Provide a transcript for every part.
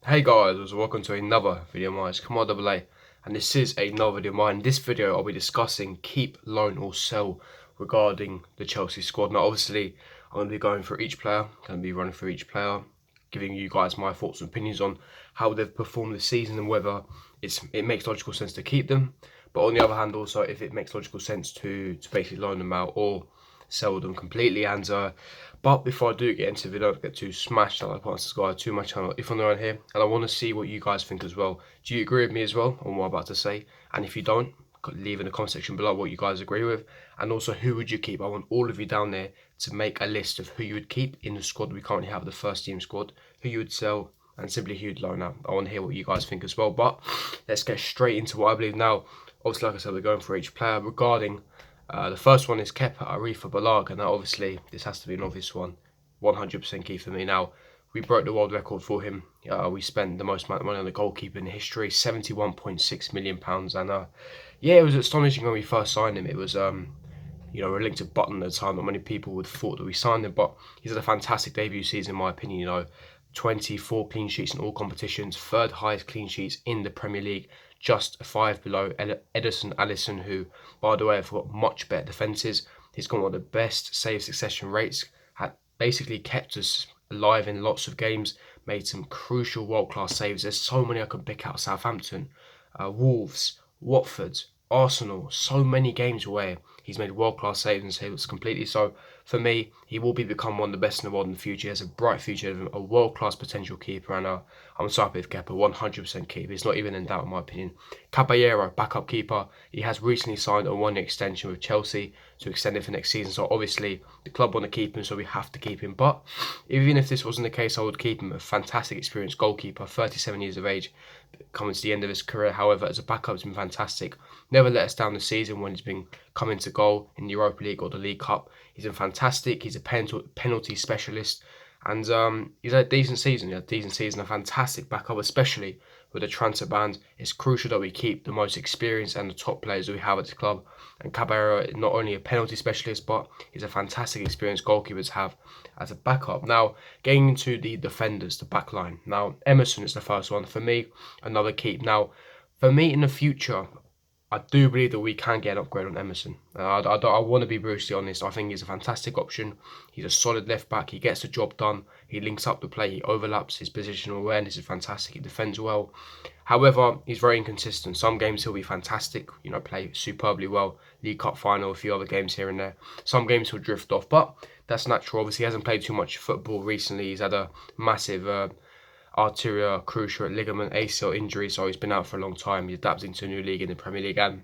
Hey guys, welcome to another video of mine. It's Come on Double A, and this is another video of mine. In this video, I'll be discussing keep, loan, or sell regarding the Chelsea squad. Now, obviously, I'm going to be going through each player, going to be running through each player, giving you guys my thoughts and opinions on how they've performed this season and whether it makes logical sense to keep them. But on the other hand, also if it makes logical sense to basically loan them out or sell them completely. But before I do get into the video, don't forget to smash that like button, subscribe to my channel if you're new around here, and I want to see what you guys think as well. Do you agree with me as well on what I'm about to say? And if you don't, leave in the comment section below what you guys agree with, and also who would you keep. I want all of you down there to make a list of who you would keep in the squad we currently have, the first team squad, who you would sell, and simply who you'd loan out. I want to hear what you guys think as well. But let's get straight into what I believe now. Obviously, like I said, we're going for each player regarding the first one is Kepa Arrizabalaga. Now, obviously, this has to be an obvious one. 100% key for me. Now, we broke the world record for him. We spent the most amount of money on the goalkeeper in history, £71.6 million. And yeah, it was astonishing when we first signed him. It was, a linked to button at the time. Not many people would have thought that we signed him, but he's had a fantastic debut season, in my opinion. 24 clean sheets in all competitions, third highest clean sheets in the Premier League, just 5 below Ederson Alisson, who, by the way, have got much better defences. He's got one of the best save succession rates, had basically kept us alive in lots of games, made some crucial world-class saves. There's so many I can pick out: Southampton, Wolves, Watford, Arsenal, so many games where he's made world-class saves and saves completely. So for me, he will become one of the best in the world in the future. He has a bright future, a world-class potential keeper, and I'm so happy with Kepa, 100% keeper. It's not even in doubt in my opinion. Caballero, backup keeper. He has recently signed a one-year extension with Chelsea to extend it for next season. So obviously the club want to keep him, so we have to keep him. But even if this wasn't the case, I would keep him. A fantastic experienced goalkeeper, 37 years of age, coming to the end of his career. However, as a backup, he's been fantastic. Never let us down this season when he's been coming to goal in the Europa League or the League Cup. He's been fantastic. He's a penalty specialist. And he's had a decent season. He had a decent season, a fantastic backup, especially with the transfer ban. It's crucial that we keep the most experienced and the top players that we have at the club. And Caballero is not only a penalty specialist, but he's a fantastic experienced goalkeeper to have as a backup. Now, getting into the defenders, the back line. Now, Emerson is the first one. For me, another keep. Now, for me in the future, I do believe that we can get an upgrade on Emerson. I want to be brutally honest. I think he's a fantastic option. He's a solid left back. He gets the job done. He links up the play. He overlaps. His positional awareness is fantastic. He defends well. However, he's very inconsistent. Some games he'll be fantastic, play superbly well. League Cup final, a few other games here and there. Some games he'll drift off, but that's natural. Obviously, he hasn't played too much football recently. He's had a massive arterial cruciate ligament ACL injury, so he's been out for a long time. He's adapting to a new league in the Premier League, and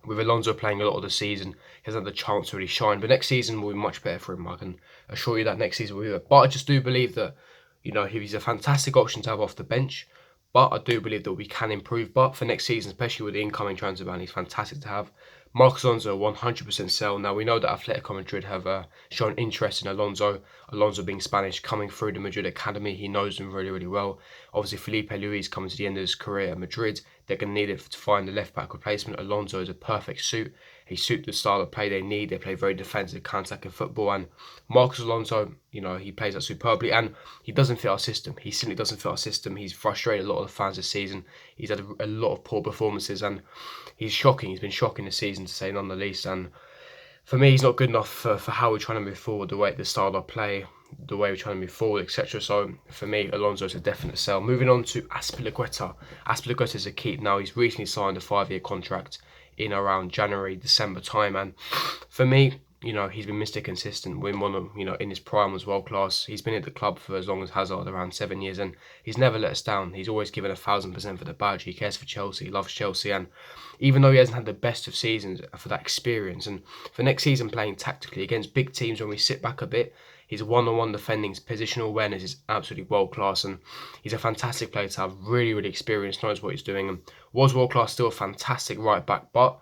with Alonso playing a lot of the season, he hasn't had the chance to really shine. But next season will be much better for him. I can assure you that next season will be better. But I just do believe that, he's a fantastic option to have off the bench. But I do believe that we can improve. But for next season, especially with the incoming transfer ban, he's fantastic to have. Marcos Alonso, 100% sell. Now, we know that Atletico Madrid have shown interest in Alonso. Alonso being Spanish, coming through the Madrid academy. He knows them really, really well. Obviously, Felipe Luis coming to the end of his career at Madrid. They're going to need it to find the left-back replacement. Alonso is a perfect suit. He suits the style of play they need. They play very defensive, counter-attacking football. And Marcos Alonso, he plays that superbly. And he doesn't fit our system. He simply doesn't fit our system. He's frustrated a lot of the fans this season. He's had a lot of poor performances. And he's shocking. He's been shocking this season, to say none the least. And for me, he's not good enough for how we're trying to move forward, the style of play, the way we're trying to move forward, etc. So for me, Alonso's a definite sell. Moving on to Azpilicueta. Azpilicueta is a keep. Now, he's recently signed a 5-year contract in around January, December time. And for me, he's been Mr. Consistent. In his prime was world class. He's been at the club for as long as Hazard, around 7 years, and he's never let us down. He's always given 1,000% for the badge. He cares for Chelsea, he loves Chelsea, and even though he hasn't had the best of seasons, for that experience, and for next season playing tactically against big teams when we sit back a bit, his one-on-one defending, his positional awareness is absolutely world class, and he's a fantastic player to have. Really, really experienced, knows what he's doing, and was world class. Still a fantastic right back, but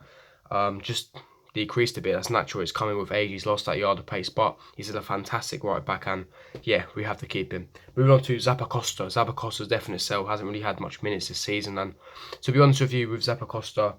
just decreased a bit. That's natural. It's coming with age. He's lost that yard of pace, but he's a fantastic right back, and yeah, we have to keep him. Moving on to Zappacosta. Zappacosta's definite sell. Hasn't really had much minutes this season, and to be honest with you, with Zappacosta,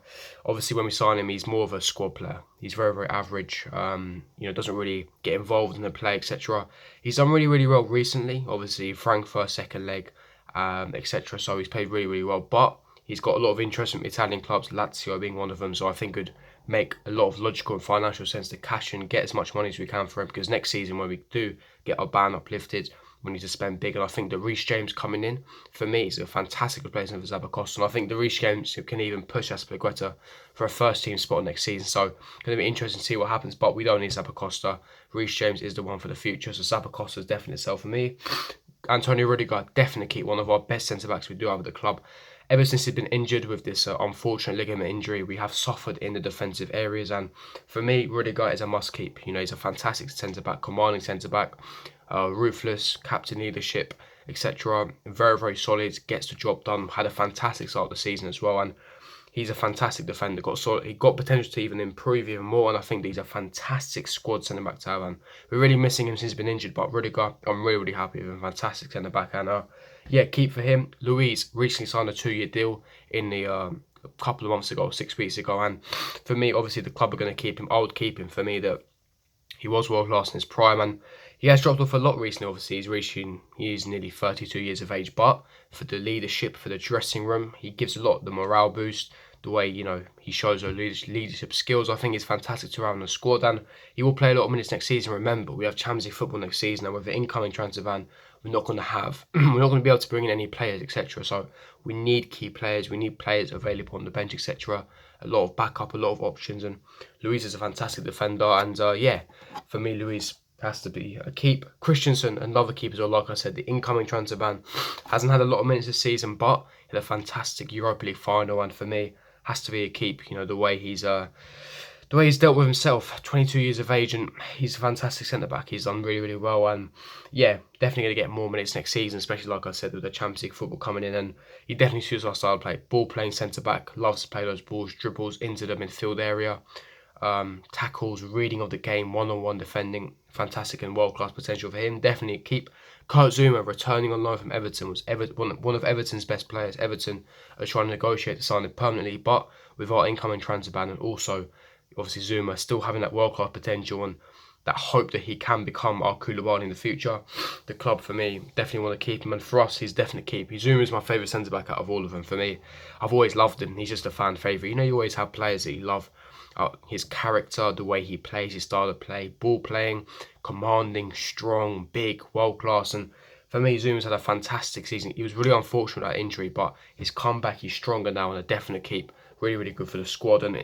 obviously when we sign him, he's more of a squad player. He's very, very average. Doesn't really get involved in the play, etc. He's done really, really well recently. Obviously, Frankfurt second leg, etc. So he's played really, really well. But he's got a lot of interest from Italian clubs, Lazio being one of them. So I think it would make a lot of logical and financial sense to cash in, get as much money as we can for him, because next season when we do get our ban uplifted, we need to spend big. And I think the Reece James coming in, for me, is a fantastic replacement for Zappacosta. And I think the Reece James can even push Azpilicueta for a first team spot next season. So going to be interesting to see what happens. But we don't need Zappacosta. Reece James is the one for the future. So Zappacosta is definitely itself for me. Antonio Rudiger, definitely keep one of our best centre-backs we do have at the club. Ever since he's been injured with this unfortunate ligament injury, we have suffered in the defensive areas. And for me, Rudiger is a must-keep. You know, he's a fantastic centre-back, commanding centre-back, ruthless, captain leadership, etc. Very, very solid, gets the job done. Had a fantastic start of the season as well. And he's a fantastic defender. He got potential to even improve even more, and I think that he's a fantastic squad centre back to have. And we're really missing him since he's been injured. But Rudiger, I'm really, really happy with him. Fantastic centre back, and yeah, keep for him. Luis recently signed a 2-year deal in the a couple of months ago, 6 weeks ago, and for me, obviously the club are going to keep him. I would keep him. For me, that he was world class in his prime, and he has dropped off a lot recently. Obviously, he's nearly 32 years of age, but for the leadership, for the dressing room, he gives a lot. The morale boost, the way he shows those leadership skills, I think is fantastic to have in the squad, and he will play a lot of minutes next season. Remember, we have Champions League football next season, and with the incoming transfer ban, we're not going to be able to bring in any players, etc. So we need key players. We need players available on the bench, etc. A lot of backup, a lot of options, and Luis is a fantastic defender. And yeah, for me, Luis has to be a keep. Christensen, another keeper as well. Like I said, the incoming transfer ban hasn't had a lot of minutes this season, but he had a fantastic Europa League final, and for me, has to be a keep. You know, the way he's dealt with himself, 22 years of age, and he's a fantastic centre-back. He's done really, really well, and yeah, definitely going to get more minutes next season, especially, like I said, with the Champions League football coming in, and he definitely suits our style of play. Ball-playing centre-back, loves to play those balls, dribbles into the midfield area, tackles, reading of the game, one-on-one defending, fantastic and world-class potential for him. Definitely keep. Kurt Zouma, returning on loan from Everton, was one of Everton's best players. Everton are trying to negotiate to sign him permanently, but with our incoming transfer ban, and also obviously Zouma still having that world-class potential and that hope that he can become our Koulibaly in the future, the club, for me, definitely want to keep him. And for us, he's definitely keep. Zouma is my favourite centre-back out of all of them. For me, I've always loved him. He's just a fan favourite. You know, you always have players that you love. His character, the way he plays, his style of play, ball playing, commanding, strong, big, world-class. And for me, Zouma's had a fantastic season. He was really unfortunate with that injury, but his comeback, he's stronger now and a definite keep. Really, really good for the squad. And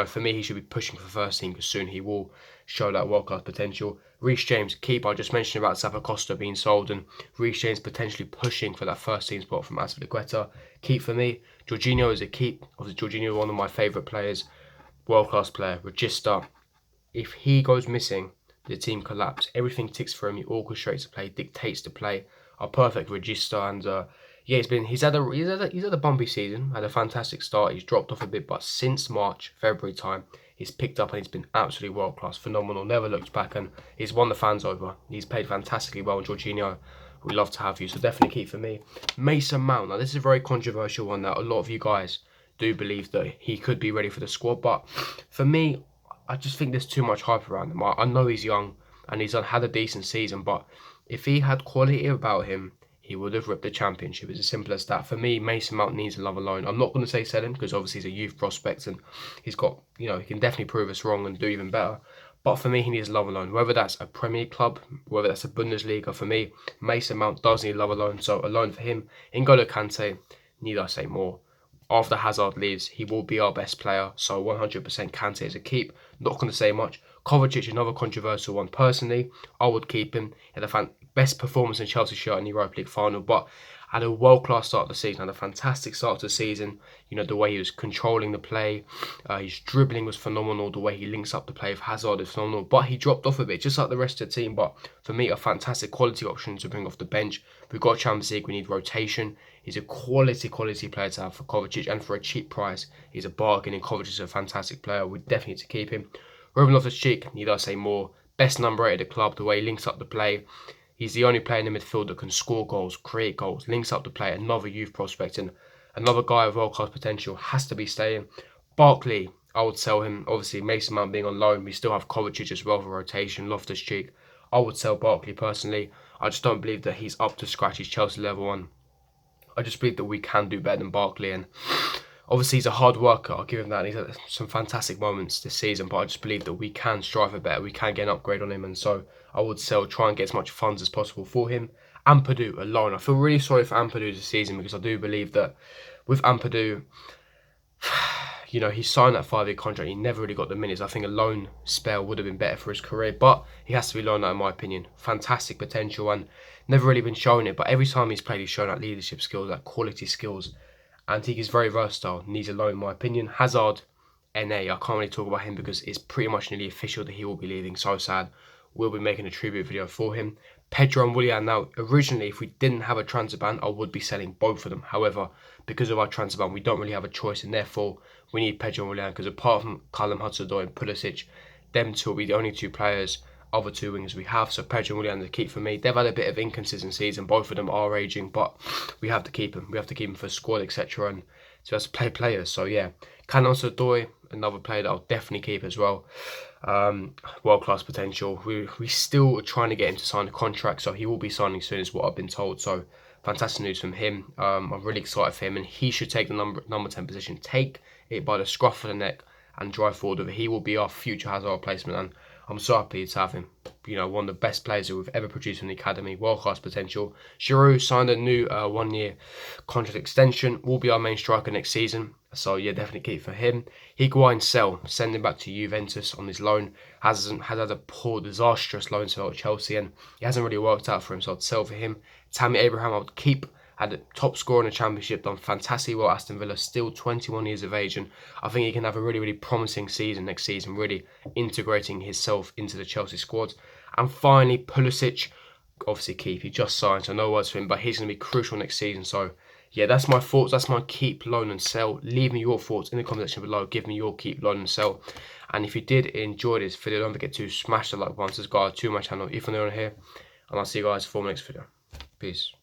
for me, he should be pushing for the first team because soon he will show that world-class potential. Reece James, keep. I just mentioned about Zappacosta being sold, and Reece James potentially pushing for that first team spot from Azpilicueta. Keep for me. Jorginho is a keep. Obviously, Jorginho is one of my favourite players. World-class player. Regista, if he goes missing, the team collapse. Everything ticks for him. He orchestrates the play, dictates the play. A perfect Regista, and yeah, he's had a bumpy season. Had a fantastic start. He's dropped off a bit, but since March, February time, he's picked up and he's been absolutely world class, phenomenal. Never looked back, and he's won the fans over. He's played fantastically well. And Jorginho, we love to have you, so definitely keep for me. Mason Mount. Now this is a very controversial one that a lot of you guys do believe that he could be ready for the squad, but for me, I just think there's too much hype around him. I know he's young and he's had a decent season, but if he had quality about him, he would have ripped the championship. It's as simple as that. For me, Mason Mount needs a love alone. I'm not going to say sell him because obviously he's a youth prospect and he's got, he can definitely prove us wrong and do even better. But for me, he needs love alone. Whether that's a Premier League club, whether that's a Bundesliga, for me, Mason Mount does need love alone. So alone for him. N'Golo Kante, need I say more? After Hazard leaves, he will be our best player. So 100% Kante is a keep. Not going to say much. Kovacic, another controversial one. Personally, I would keep him. He had a best performance in Chelsea shirt in the Europa League final, but had a world-class start of the season. Had a fantastic start to the season. The way he was controlling the play. His dribbling was phenomenal. The way he links up the play with Hazard is phenomenal. But he dropped off a bit, just like the rest of the team. But for me, a fantastic quality option to bring off the bench. We've got Champions League. We need rotation. He's a quality player to have for Kovacic, and for a cheap price, he's a bargain. And Kovacic is a fantastic player. We definitely need to keep him. Ruben Loftus-Cheek, need I say more? Best number 8 at the club. The way he links up the play. He's the only player in the midfield that can score goals, create goals, links up the play. Another youth prospect and another guy with world-class potential, has to be staying. Barkley, I would sell him. Obviously, Mason Mount being on loan. We still have Kovacic as well for rotation. Loftus-Cheek, I would sell Barkley personally. I just don't believe that he's up to scratch his Chelsea level one. I just believe that we can do better than Barkley, and obviously he's a hard worker, I'll give him that. He's had some fantastic moments this season, but I just believe that we can strive for better, we can get an upgrade on him, and so I would try and get as much funds as possible for him. Ampadu alone, I feel really sorry for Ampadu this season, because I do believe that with Ampadu, you know, he signed that 5-year contract, he never really got the minutes. I think a loan spell would have been better for his career, but he has to be loaned out in my opinion. Fantastic potential and never really been shown it, but every time he's played, he's shown that leadership skills, that quality skills. And he is very versatile, needs a loan in my opinion. Hazard, NA, I can't really talk about him because it's pretty much nearly official that he will be leaving. So sad. We'll be making a tribute video for him. Pedro and Willian. Now, originally, if we didn't have a transfer ban, I would be selling both of them. However, because of our transfer ban, we don't really have a choice, and therefore we need Pedro and Willian, because apart from Callum Hudson-Odoi and Pulisic, them two will be the only two players, other two wingers we have. So Pedro and Willian are the keep for me. They've had a bit of inconsistencies, and both of them are aging, but we have to keep them. We have to keep them for squad, etc. And so as to play players. So yeah, Callum Hudson-Odoi, another player that I'll definitely keep as well. World-class potential. We still are trying to get him to sign a contract, so he will be signing soon is what I've been told. So fantastic news from him. I'm really excited for him, and he should take the number 10 position, take it by the scruff of the neck and drive forward with it. He will be our future Hazard replacement, and I'm so happy to have him. You know, one of the best players that we've ever produced in the academy, world-class potential. Giroud signed a new 1-year contract extension, will be our main striker next season. So yeah, definitely keep for him. Higuain sell, send him back to Juventus on his loan. Has had a poor, disastrous loan spell at Chelsea, and it hasn't really worked out for him, so I'd sell for him. Tammy Abraham, I would keep. Had a top scorer in the Championship, done fantastically well at Aston Villa, still 21 years of age, and I think he can have a really, really promising season next season, really integrating himself into the Chelsea squad. And finally, Pulisic, obviously keep. He just signed, so no words for him, but he's going to be crucial next season. So yeah, that's my thoughts. That's my keep, loan and sell. Leave me your thoughts in the comment section below. Give me your keep, loan and sell. And if you did enjoy this video, don't forget to smash the like button, subscribe to my channel if you're new on here. And I'll see you guys for my next video. Peace.